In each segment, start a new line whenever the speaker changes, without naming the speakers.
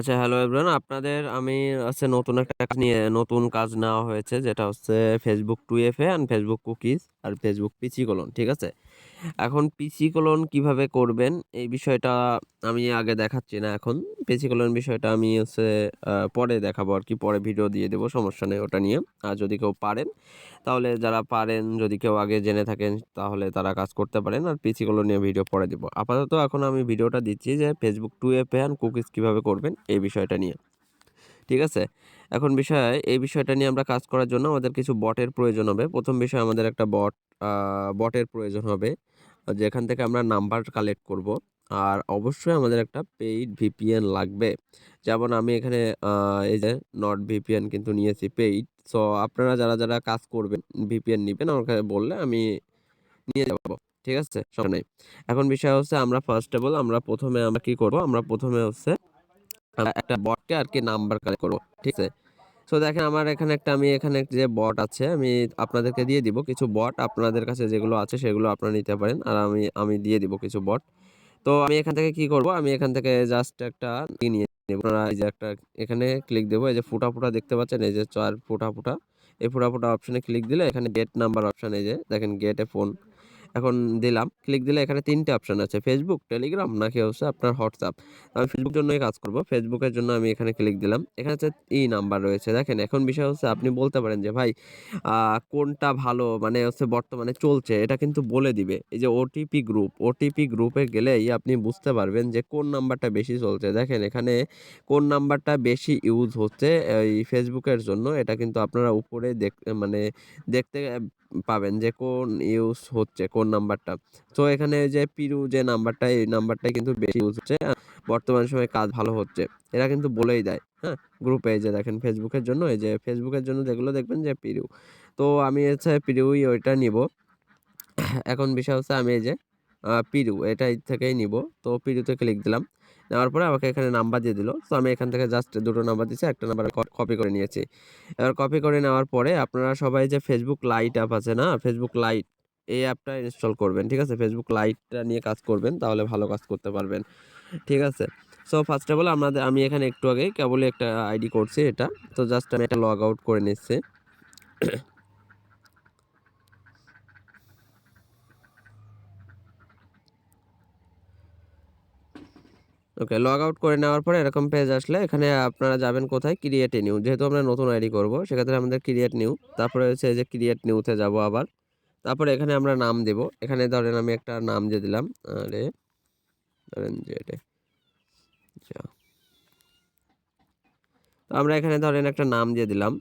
আচ্ছা, hello everyone. আপনাদের আমি নতুন একটা কাজ নিয়ে নতুন কাজ নেওয়া হয়েছে, যেটা হচ্ছে Facebook 2FA and Facebook cookies আর Facebook পিসি কলন। ঠিক আছে? এখন পিসি কলন কিভাবে করবেন এই বিষয়টা আমি আগে দেখাচ্ছি না এখন। পিসি কলন বিষয়টা আমি পরে দেখাবো আরকি। পরে ভিডিও দিয়ে দেব, সমস্যা নেই ওটা নিয়ে। আর যদি কেউ পারেন, তাহলে যারা পারেন যদি কেউ আগে জেনে থাকেন তাহলে তারা কাজ করতে পারেন। আর পিসি কলন নিয়ে ভিডিও পরে দিব। আপাতত এখন আমি ভিডিওটা দিচ্ছি যে Facebook 2FA অ্যান্ড কুকিজ কিভাবে করবেন এই বিষয়টা নিয়ে। ঠিক আছে? এখন এই বিষয়টা নিয়ে আমরা কাজ করার জন্য আমাদের কিছু বটের প্রয়োজন হবে। ১ম বিষয় আমাদের একটা আ বটের প্রয়োজন হবে। যেখান থেকে আমরা নাম্বার কালেক্ট করব। আর অবশ্যই আমাদের একটা পেইড VPN লাগবে। যেমন আমি এখানে আ এই যে NordVPN কিন্তু নিয়েছি পেইড। সো আপনারা যারা কাজ করবেন VPN নিবেন আমাকে বললে আমি নিয়ে যাবো। ঠিক আছে? সমস্যা নাই। এখন বিষয় হচ্ছে আমরা ফার্স্ট অফ অল আমরা কি করব? আমরা ১ম এ একটা বটকে আরকি নাম্বার কালেক্ট করব। ঠিক আছে? সো দেখেন আমি এখানে একটা যে বট আছে আমি আপনাদেরকে দিয়ে দিব কিছু বট আপনাদের কাছে যেগুলো আছে সেগুলো আপনারা নিতে পারেন। আর আমি দিয়ে দিব কিছু বট। তো আমি এখান থেকে কি করব? আমি এখান থেকে জাস্ট একটা নিয়ে নেব। আপনারা এই যে একটা এখানে ক্লিক দেব। এই যে ফুটা দেখতে পাচ্ছেন? এই যে ৪ ফুটা। এই ফুটা অপশনে ক্লিক দিলে এখানে গেট নাম্বার অপশন এই যে দেখেন গেট এ ফোন। এখন দিলাম। ক্লিক দিলে এখানে ৩ টে অপশন আছে। Facebook, Telegram নাকি হচ্ছে আপনার WhatsApp। আমি Facebook জন্যই কাজ করব। Facebook এর জন্য আমি এখানে ক্লিক দিলাম। এখানে হচ্ছে নাম্বার রয়েছে। দেখেন এখন বিষয় হচ্ছে আপনি বলতে পারেন যে ভাই আ কোনটা ভালো মানে হচ্ছে বর্তমানে চলছে এটা কিন্তু বলে দিবে। এই যে ওটিপি গ্রুপে গেলেই আপনি বুঝতে পারবেন যে কোন নাম্বারটা বেশি চলছে। দেখেন এখানে কোন নাম্বারটা বেশি ইউজ হচ্ছে এই Facebook এর জন্য এটা কিন্তু আপনারা উপরে মানে দেখতে পাবেন যে কোন ইউজ হচ্ছে কোন নাম্বারটা। তো এখানে যে পিরু যে নাম্বারটা এই নাম্বারটাই কিন্তু বেশি ইউজ হচ্ছে। বর্তমান সময়ে কাজ ভালো হচ্ছে। এরা কিন্তু বলেই দেয়, হ্যাঁ? গ্রুপে এই যে দেখেন Facebook এর জন্য যেগুলো দেখবেন যে পিরু। তো আমি পিরুই ওইটা নিবো। এখন বিষয় হচ্ছে আমি এই যে পিরু এটাই থেকেই নিবো। তো পিরুতে ক্লিক দিলাম। নেওয়ার পরে আমাকে এখানে নাম্বার দিয়ে দিল। তো আমি এখান থেকে জাস্ট ২ টো নাম্বার দিছি। একটা নাম্বার কপি করে নিয়েছি। এবার কপি করে নেওয়ার পরে আপনারা সবাই যে Facebook লাইট অ্যাপ আছে না? Facebook লাইট এই অ্যাপটা ইনস্টল করবেন। ঠিক আছে? Facebook লাইটটা নিয়ে কাজ করবেন তাহলে ভালো কাজ করতে পারবেন। ঠিক আছে? সো ফার্স্ট অফ অল আমি এখানে একটু আগেই কেবলই একটা আইডি করছি এটা। তো জাস্ট আমি এটা লগ আউট করে নিচ্ছি। ওকে, লগ আউট করে নেওয়ার পরে এরকম পেজ আসলে এখানে আপনারা যাবেন কোথায়? Create a new. যেহেতু আমরা নতুন আইডি করব সেক্ষেত্রে আমাদের ক্রিয়েট নিউ। তারপরে হচ্ছে এই যে ক্রিয়েট নিউ তে যাব আবার। তারপরে এখানে আমরা নাম দেব। এখানে ধরেন আমি একটা নাম দিয়ে দিলাম। আরে ধরেন যে এটা আচ্ছা। তো আমরা এখানে ধরেন একটা নাম দিয়ে দিলাম।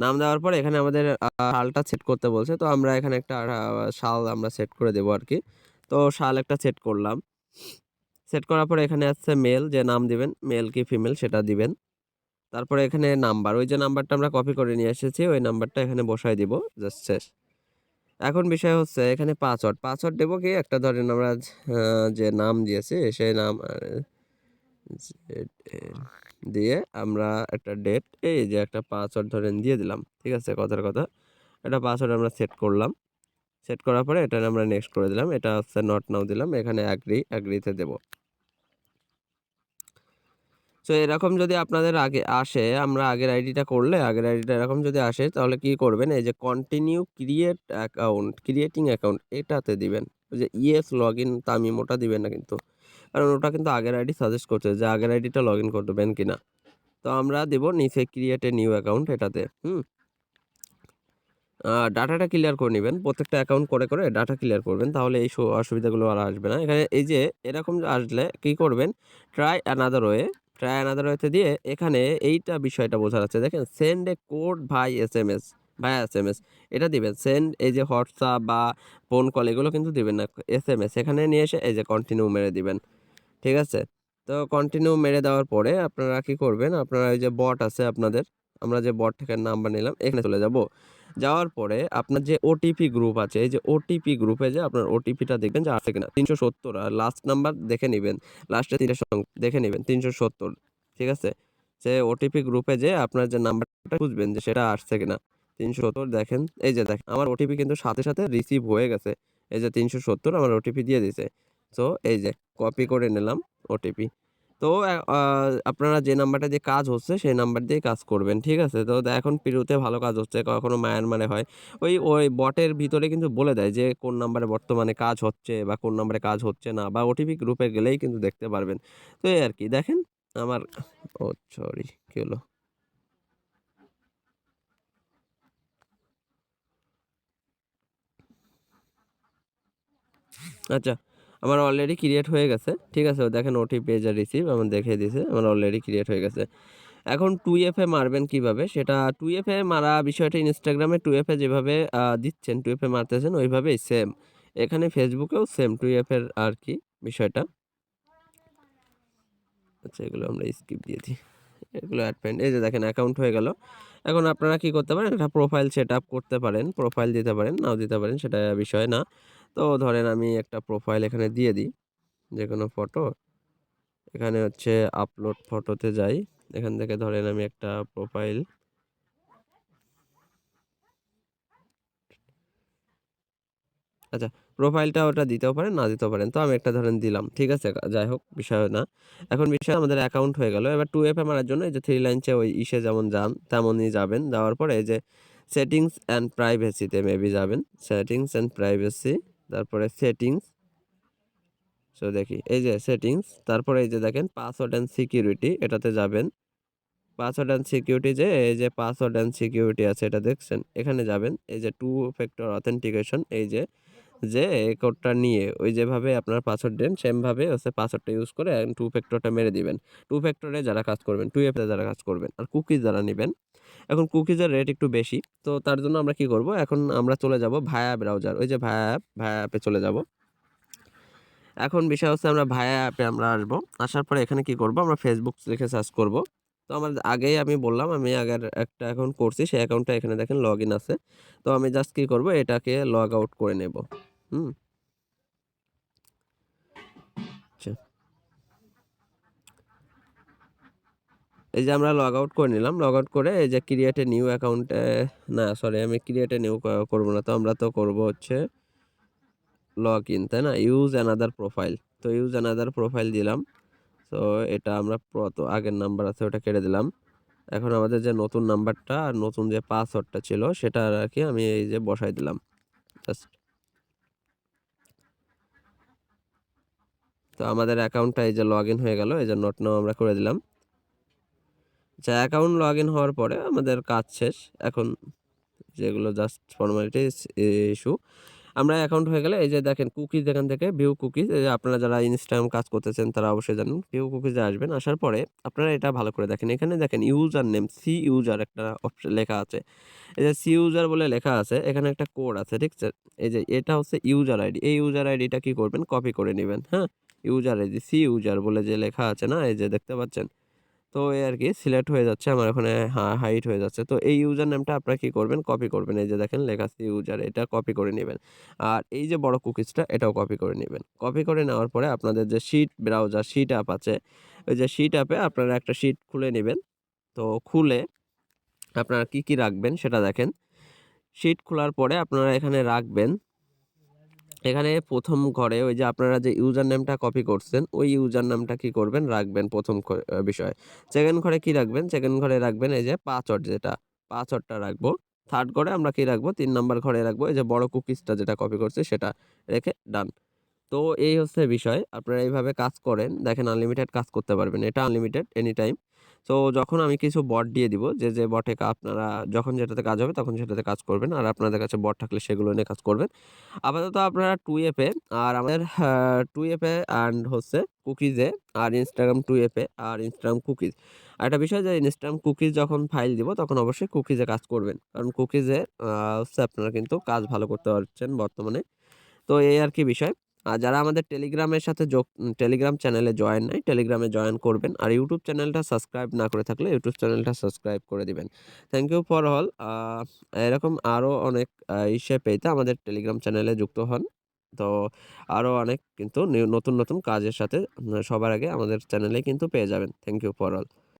নাম দেওয়ার পরে এখানে আমাদের সালটা সেট করতে বলছে। তো আমরা এখানে একটা সাল আমরা সেট করে দেব আরকি। তো সাল একটা সেট করলাম। সেট করার পরে এখানে আছে মেল যে নাম দিবেন, মেল কি ফিমেল সেটা দিবেন। তারপরে এখানে নাম্বার, ওই যে নাম্বারটা আমরা কপি করে নিয়ে এসেছি, ওই নাম্বারটা এখানে বসায় দিব। জাস্ট শেষ। এখন বিষয় হচ্ছে এখানে পাসওয়ার্ড। পাসওয়ার্ড দেব কি একটা ধরেন আমরা যে নাম দিয়েছি সেই নাম দিয়ে আমরা একটা ডেট এই যে একটা পাসওয়ার্ড ধরেন দিয়ে দিলাম। ঠিক আছে? কথার কথা। একটা পাসওয়ার্ড আমরা সেট করলাম। সেট করার পরে এটা আমরা নেক্সট করে দিলাম। এটা হচ্ছে নট নাও দিলাম। এখানে এগ্রি তে দেব। সো এরকম যদি আপনাদের আগে আসে, আমরা আগের আইডিটা এরকম যদি আসে তাহলে কি করবেন? এই যে কন্টিনিউ ক্রিয়েটিং অ্যাকাউন্ট এটাতে দিবেন। ওই যে ইয়েস লগইন তামিম ওটা দিবেন না কিন্তু। কারণ ওটা কিন্তু আগের আইডি সাজেস্ট করছে যে আগের আইডিটা লগইন করবেন কিনা। তো আমরা দিব নিচে ক্রিয়েট এ নিউ অ্যাকাউন্ট এটাতে। হুম? ডাটাটা ক্লিয়ার করে নিবেন। প্রত্যেকটা অ্যাকাউন্ট করে ডাটা ক্লিয়ার করবেন। তাহলে এই অসুবিধাগুলো আর আসবে না। এখানে এই যে এরকম আসলে কি করবেন? Try another way, try another ওয়েতে দিয়ে এখানে এইটা বিষয়টা বোঝার আছে। দেখেন সেন্ড এ কোড ভায়া এসএমএস এটা দিবেন। সেন্ড এই যে WhatsApp বা ফোন কল এগুলো কিন্তু দিবেন না। এসএমএস এখানে নিয়ে এসে এই যে কন্টিনিউ মেরে দিবেন। ঠিক আছে? তো কন্টিনিউ মেরে দেওয়ার পরে আপনারা কি করবেন? আপনারা ওই যে বট আছে আপনাদের, আমরা যে বট থেকে নাম্বার নিলাম এখানে চলে যাব। যাওয়ার পরে আপনার যে ওটিপি গ্রুপ আছে, এই যে ওটিপি গ্রুপে যে আপনার ওটিপিটা দেখবেন যে আছে কিনা ৩৭০ আর লাস্ট নাম্বার দেখে নিবেন। লাস্টে ৩ টা দেখে নিবেন ৩৭০। ঠিক আছে? যে ওটিপি গ্রুপে যেয়ে আপনার যে নাম্বারটা খুঁজবেন যে সেটা আসছে কিনা। ৩৭০ দেখেন, এই যে দেখেন আমার ওটিপি কিন্তু সাথে রিসিভ হয়ে গেছে। এই যে ৩৭০ আমার ওটিপি দিয়ে দিছে। সো এই যে কপি করে নিলাম ওটিপি। তো আপনারা যে নাম্বারটা দিয়ে কাজ হচ্ছে সেই নাম্বার দিয়েই কাজ করবেন। ঠিক আছে? তো এখন পেরুতে ভালো কাজ হচ্ছে, কখনো মায়ানমারে হয়। ওই বটের ভিতরে কিন্তু বলে দেয় যে কোন নাম্বারে বর্তমানে কাজ হচ্ছে বা কোন নাম্বারে কাজ হচ্ছে না, বা ওটিপি গ্রুপে গেলেই কিন্তু দেখতে পারবেন। তো এই আরকি। দেখেন আমার ও সরি, কি হলো? আচ্ছা, আমার অলরেডি ক্রিয়েট হয়ে গেছে। ঠিক আছে? দেখেন ওটিপি পেজ আর রিসিভ আমার দেখিয়ে দিছে। আমার অলরেডি ক্রিয়েট হয়ে গেছে। এখন 2FA মারবেন কিভাবে? সেটা 2FA মারা বিষয়টা ইনস্টাগ্রামে 2FA যেভাবে দিচ্ছেন, 2FA মারতেছেন ওইভাবেই সেম। এখানে ফেসবুকেও সেম 2FA এর আরকি বিষয়টা। আচ্ছা, এগুলো আমরা স্কিপ দিয়ে দিই। এগুলো এড ফ্রেন্ড। এই যে দেখেন অ্যাকাউন্ট হয়ে গেল। এখন আপনারা কি করতে পারেন? একটা প্রোফাইল সেটআপ করতে পারেন। প্রোফাইল দিতে পারেন, নাও দিতে পারেন, সেটা বিষয় না। তো ধরেন আমি একটা প্রোফাইল এখানে দিয়ে দিই। যেকোনো ফটো। এখানে হচ্ছে আপলোড ফটোতে যাই। এখান থেকে ধরেন আমি একটা প্রোফাইল আচ্ছা, প্রোফাইলটা ওটা দিতেও পারেন, না দিতেও পারেন। তো আমি একটা ধরেন দিলাম। ঠিক আছে? যাই হোক, বিষয় না। এখন বিষয় আমাদের অ্যাকাউন্ট হয়ে গেল। এবার 2FA মারার জন্য এই যে 3 লাইনসে ওই ইসে যেমন যান তেমনই যাবেন। যাওয়ার পরে এই যে সেটিংস অ্যান্ড প্রাইভেসি তে মেবি যাবেন। সেটিংস অ্যান্ড প্রাইভেসি, তারপরে সেটিংস। সো দেখি এই যে সেটিংস, তারপরে এই যে দেখেন পাসওয়ার্ড অ্যান্ড সিকিউরিটি এটাতে যাবেন। পাসওয়ার্ড অ্যান্ড সিকিউরিটি, যে এই যে পাসওয়ার্ড অ্যান্ড সিকিউরিটি আছে এটা দেখছেন? এখানে যাবেন। এই যে 2 ফ্যাক্টর অথেন্টিকেশন, এই যে এই কোডটা নিয়ে ওই যেভাবে আপনার পাসওয়ার্ড দেন সেমভাবে হচ্ছে পাসওয়ার্ডটা ইউজ করে 2 ফ্যাক্টরটা মেরে দিবেন। 2 ফ্যাক্টরে যারা কাজ করবেন, 2FA তে যারা কাজ করবেন। আর কুকি যারা নিবেন, এখন কুকিজের রেট একটু বেশি। তো তার জন্য আমরা কি করব? এখন আমরা চলে যাব ভায়া ব্রাউজার। ওই যে ভায়া অ্যাপে চলে যাব। এখন বিষয় হচ্ছে আমরা ভায়া অ্যাপে আমরা আসবো। আসার পরে এখানে কি করব? আমরা Facebook লিখে সার্চ করব। তো আমার আগেই আমি বললাম আমি আগের একটা অ্যাকাউন্ট করছি। সেই অ্যাকাউন্টটা এখানে দেখেন লগইন আছে। তো আমি জাস্ট কি করব? এটাকে লগ আউট করে নেব। হুম? আচ্ছা। এই যে আমরা লগ আউট করে নিলাম। লগ আউট করে এই যে ক্রিয়েট এ নিউ অ্যাকাউন্ট না সরি, আমি ক্রিয়েট এ নিউ করব না। তো আমরা তো করব হচ্ছে লগইন, তাই না? Use another profile. তো ইউজ অ্যানাদার প্রোফাইল দিলাম। তো এটা আমরা তো আগের নাম্বার আছে ওটা কেটে দিলাম। এখন আমাদের যে নতুন নাম্বারটা আর নতুন যে পাসওয়ার্ডটা ছিল সেটা আরকি আমি এই যে বসাই দিলাম। জাস্ট তো আমাদের অ্যাকাউন্টটা এই যে লগইন হয়ে গেল। এই যে নট নাও আমরা করে দিলাম। আচ্ছা, অ্যাকাউন্ট লগইন হওয়ার পরে আমাদের কাজ শেষ। এখন যেগুলো জাস্ট ফর্মালিটিস ইস্যু। আমরা অ্যাকাউন্ট হয়ে গেলে এই যে দেখেন কুকিজ, এখান থেকে ভিউ কুকিজ, এই যে আপনারা যারা ইনস্টাগ্রাম কাজ করতেছেন তারা অবশ্যই জানেন। ভিউ কুকিজে আসবেন। আসার পরে আপনারা এটা ভালো করে দেখেন। এখানে দেখেন ইউজার নেম সি ইউজার একটা অপশন লেখা আছে। এই যে সি ইউজার বলে লেখা আছে, এখানে একটা কোড আছে, ঠিক আছে? এই যে এটা হচ্ছে ইউজার আইডি। এই ইউজার আইডিটা কি করবেন? কপি করে নিবেন। হ্যাঁ? ইউজার আইডি সি ইউজার বলে যে লেখা আছে না? এই যে দেখতে পাচ্ছেন? তো এই আরকি সিলেক্ট হয়ে যাচ্ছে আমার ওখানে, হাইড হয়ে যাচ্ছে। তো এই ইউজার নেমটা আপনারা কি করবেন? কপি করবেন। এই যে দেখেন লেখা আছে ইউজার, এটা কপি করে নিবেন। আর এই যে বড় কুকিজটা এটাও কপি করে নিবেন। কপি করে নেওয়ার পরে আপনাদের যে শিট ব্রাউজার, শিট অ্যাপ আছে, ওই যে শিট অ্যাপে আপনারা একটা শিট খুলে নিবেন। তো খুলে আপনারা কি, কি রাখবেন সেটা দেখেন। শিট খোলার পরে আপনারা এখানে রাখবেন, এখানে ১ম ঘরে ওই যে আপনারা যে ইউজার নেমটা কপি করছেন, ওই ইউজার নামটা কি করবেন? রাখবেন ১ম বিষয়। 2nd ঘরে কি রাখবেন? 2nd ঘরে রাখবেন এই যে পাসওয়ার্ড যেটা, পাসওয়ার্ডটা রাখবো। 3rd ঘরে আমরা কি রাখবো? ৩ নাম্বার ঘরে রাখবো এই যে বড় কুকিজটা যেটা কপি করছি সেটা। রেখে ডান। তো এই হচ্ছে বিষয়। আপনারা এইভাবে কাজ করেন। দেখেন আনলিমিটেড কাজ করতে পারবেন। এটা আনলিমিটেড এনিটাইম। তো যখন আমি কিছু বট দিয়ে দিব, যে বটে আপনারা যখন যেটাতে কাজ হবে তখন সেটাতে কাজ করবেন। আর আপনাদের কাছে বট থাকলে সেগুলো নিয়ে কাজ করবেন। আপাতত আপনারা 2FA আর আমাদের 2FA অ্যান্ড হচ্ছে কুকিজে, আর Instagram 2FA আর Instagram কুকিজ। আরেকটা বিষয় যে Instagram কুকিজ যখন ফাইল দিব তখন অবশ্যই কুকিজে কাজ করবেন। কারণ কুকিজে হচ্ছে আপনারা কিন্তু কাজ ভালো করতে পারছেন বর্তমানে। তো এই আরকি বিষয়। আর যারা আমাদের টেলিগ্রামের সাথে টেলিগ্রাম চ্যানেলে জয়েন নাই, টেলিগ্রামে জয়েন করবেন। আর ইউটিউব চ্যানেলটা সাবস্ক্রাইব না করে থাকলে ইউটিউব চ্যানেলটা সাবস্ক্রাইব করে দিবেন। Thank you for all. এরকম আরো অনেক ইসে পেতে আমাদের টেলিগ্রাম চ্যানেলে যুক্ত হন। তো আরো অনেক কিন্তু নতুন, নতুন কাজের সাথে সবার আগে আমাদের চ্যানেলে কিন্তু পেয়ে যাবেন। Thank you for all.